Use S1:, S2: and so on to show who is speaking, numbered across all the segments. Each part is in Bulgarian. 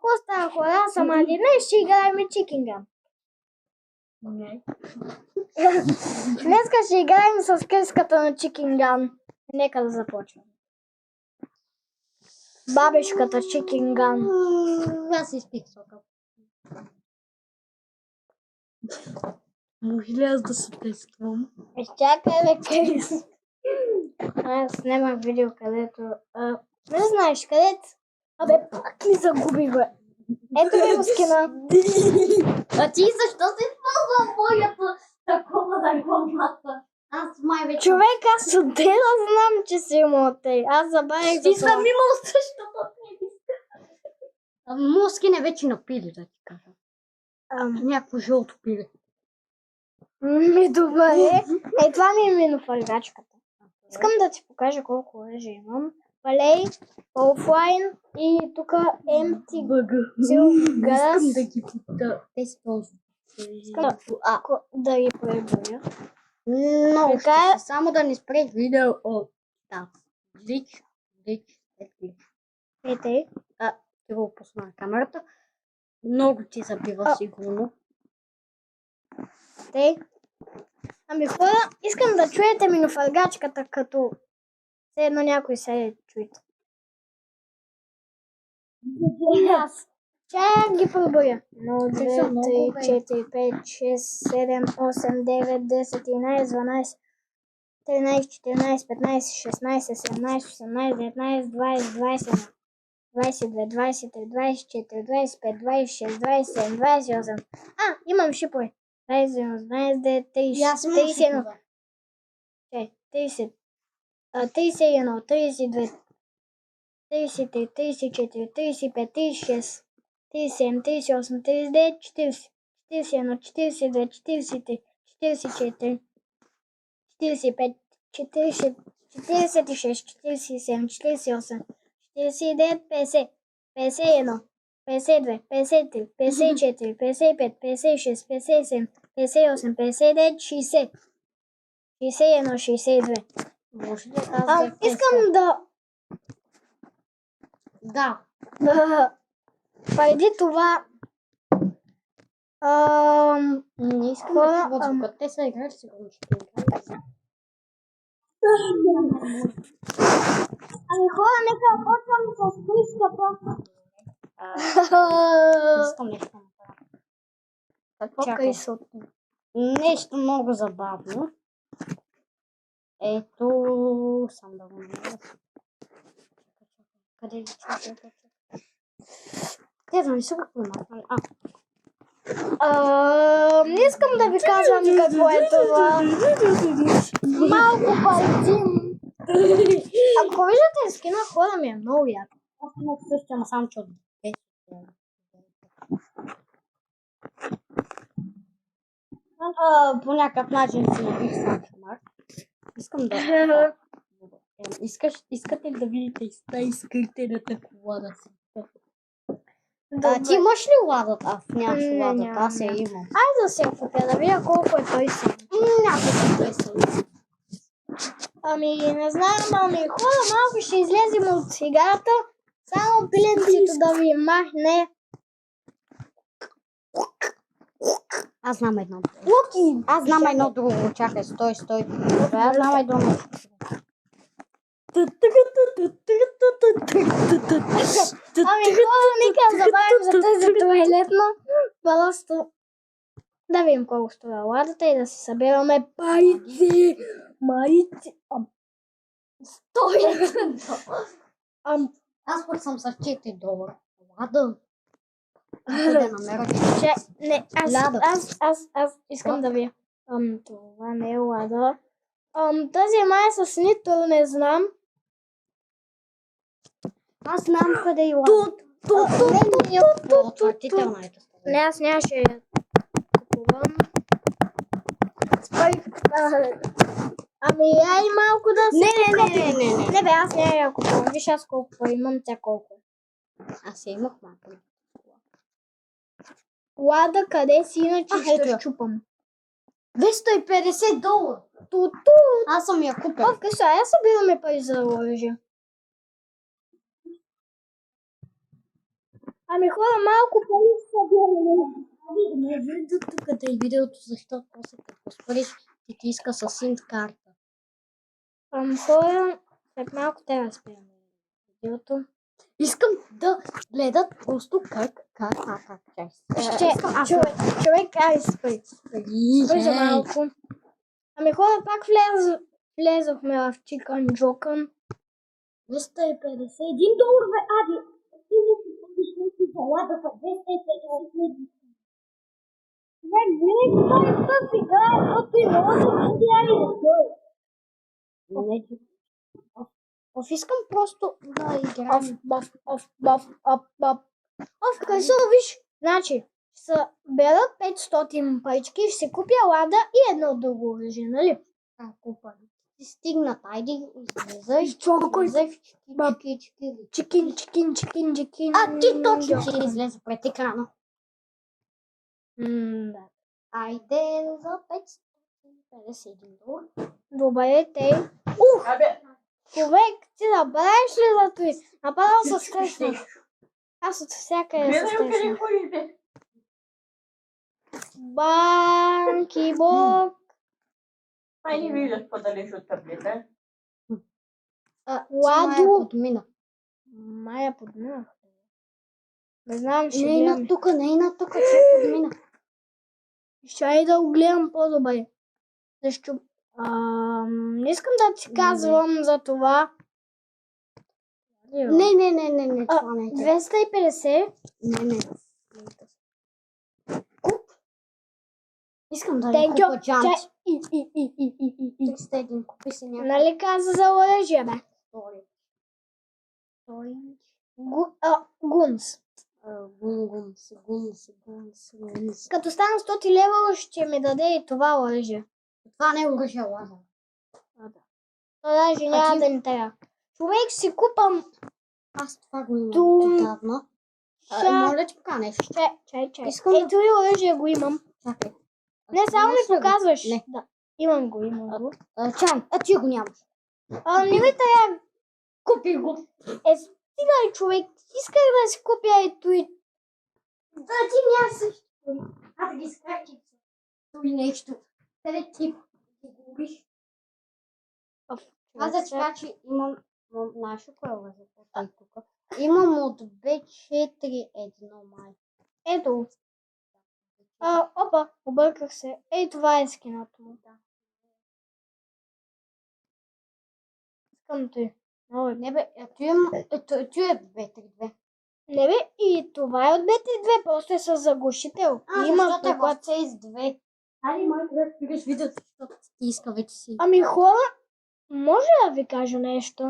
S1: Какво става, хора? Аз съм Ади. Днес ще играем Chicken Gun.
S2: Не.
S1: Днеска ще играем с къската на Chicken Gun. Нека да започвам. Бабешката Chicken Gun.
S2: Аз изпих сока. Може ли аз да се тествам?
S1: Чакай, бе, Крис. Аз снимах видео, където... не знаеш, където... Абе, пак ли загуби, бе? Ето ми го скина.
S2: А ти защо си използвал моята такова на главата? Аз май вече...
S1: Човек, аз отдела знам, че си имал тъй. Аз забавих за
S2: Ти
S1: това.
S2: съм имал същата плейлиста. Моски не вече напили, да ти кажа. Някакво жълто пиле.
S1: Добре. Това ми е минофаргачката. Искам да ти покажа колко лъжи имам. Валей, офлайн и тук empty gas.
S2: Искам да ги използвам.
S1: Искам да ги преброя.
S2: Много
S1: Така,
S2: ще само да не спре видео от тази. Глич.
S1: Ете.
S2: Ти го пусна на камерата. Много ти забива сигурно.
S1: Тей. Ами хора, искам да чуете минофаргачката, като все едно някой се чуете. Аз. Чак ги пробоя. 1, 2, 3, 4, 5, 6, 7, 8, 9, 10, 11, 12, 13, 14, 15, 16, 17, 18, 19, 20, 21, 22, 23, 24, 25, 26, 27, 28. Имам шипове. 21, 29, 30, 31, 31, 32, 33, 34, 35, 36, 37, 38, 39, 40, 41, 42, 43, 44, 45, 40, 46, 47, 48, 49, 50, 51, 52, 53, 54, 55, 56, 57, 58, 59, 60, 61, 62.
S2: Може ли аз да
S1: Искам да...
S2: Да.
S1: Преди това...
S2: Не искам да чуват звука. Те са играли, сигурно ще играят.
S1: Ами хора, нека почваме с Криската.
S2: Искам нещо да направя.
S1: Какво
S2: Чакай.
S1: Крисото?
S2: Нещо много забавно. Ето, сам да го намеря. Къде е? Те да не са какво махнали.
S1: Не искам да ви казвам какво е това. Малко бързим. Ако виждате скина, хора ми е много яко.
S2: Аз имах същия, ама само че от 10. По някакъв начин си набих сам шамар. Искам да... Искате ли да видите изкритената кола да си? Ти имаш ли ладата? Аз нямаш ладата, аз я имам.
S1: Айде да се купя, да видя колко е той сам.
S2: Някакъв той съм.
S1: Ами, не знам, ами хора, малко ще излезем от играта. Само пиленцето да ви махне.
S2: Аз знам едно.
S1: Луки!
S2: Аз знам едно друго. Чакай, стой. Аз знам едно нещо.
S1: Ами хора, нека забавим за тази туалетна. Просто да видим колко струва ладата и да се събираме парите. Марите. Стой!
S2: Аз пък съм с $4. Лада. Да намеря.
S1: Не, аз искам да ви. Това не е лада. Тази май е с нито, не знам.
S2: Аз знам къде е лада. Отвратителна е тази.
S1: Не, аз нямаше я купувам. Ами, ай малко да се...
S2: Не.
S1: Не бе, аз не я купувам. Виж аз колко имам, тя колко.
S2: Аз я имах малко.
S1: Лада, къде си, иначе ще щупам.
S2: $250.
S1: Туту.
S2: Аз съм я купил.
S1: Къса, я събираме пари за оръжие. Ами хора, малко пари събираме.
S2: Не вижда тук да е видеото, защото после като спреш ти иска със синт карта.
S1: Хора, след малко те разпираме видеото.
S2: Искам да гледат просто как.
S1: Човек, ай, спри за малко. Ами хора, пак влезохме в Chicken Joken.
S2: 251 долара, Ади. Ти не си помниш заладата 251.
S1: Не, той път играе, защото и много се видяли да той.
S2: Искам просто да играем.
S1: Късо, виж, значи, ще берат 500 парички, ще се купя лада и едно друго оръжие, нали?
S2: Ако парите ти стигнат, айди излизай.
S1: Чикин.
S2: А ти точно ще излезе пред екрана.
S1: Да.
S2: Айде за 551 долара.
S1: Добре, те. Човек, ти забравиш ли за той? Направо се стреснах. Аз от всякъде се стреснах. Банки, бог.
S3: Май не виждаш по-далеч от таблета.
S1: Ладо.
S2: Мая подминах.
S1: Не знам, ще
S2: Не
S1: гледам.
S2: е на тук, че подмина.
S1: Ще да го гледам по-добре. Защо? Не искам да ти казвам за това.
S2: Не, това не е.
S1: 250.
S2: Не. Куп. Искам да не купа джанти. 301, купи си някакъв.
S1: Нали каза за оръжие, бе? Гунс.
S2: Гунс.
S1: Като стана 100 лева, ще ми даде и това оръжие.
S2: Това не е оръжие, лаза.
S1: То даже няма да ми трябва. Човек си купам.
S2: Аз това го имам отдавна. Моля ти поканеш.
S1: Чай.
S2: Искам
S1: Ето и оръжие го имам.
S2: Чакай.
S1: Не, само ми показваш.
S2: Не.
S1: Да. Имам го.
S2: Чай, ти го нямаш.
S1: Не ми трябва.
S2: Купи го.
S1: Стига, човек. Исках да си купя ето и.
S2: Да, ти няма също. Да ги скачи. Това нещо. Къде ти го губиш? Аз да ти кажа, че имам нашо кое лъжа тук. Имам от B4-1 май.
S1: Ето. Опа, обърках се. Ей, това е скиното му. Искам той.
S2: Не бе, ето е B32.
S1: Не бе, и това е от BT2, просто е с заглушител.
S2: Защото е в CS2. Айде, майко, да спираш видеото, защото ти иска вече си.
S1: Ами хора, може да ви кажа нещо?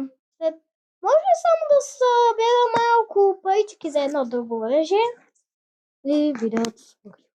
S1: Може само да събера малко парички за едно друго оръжие?
S2: И видеото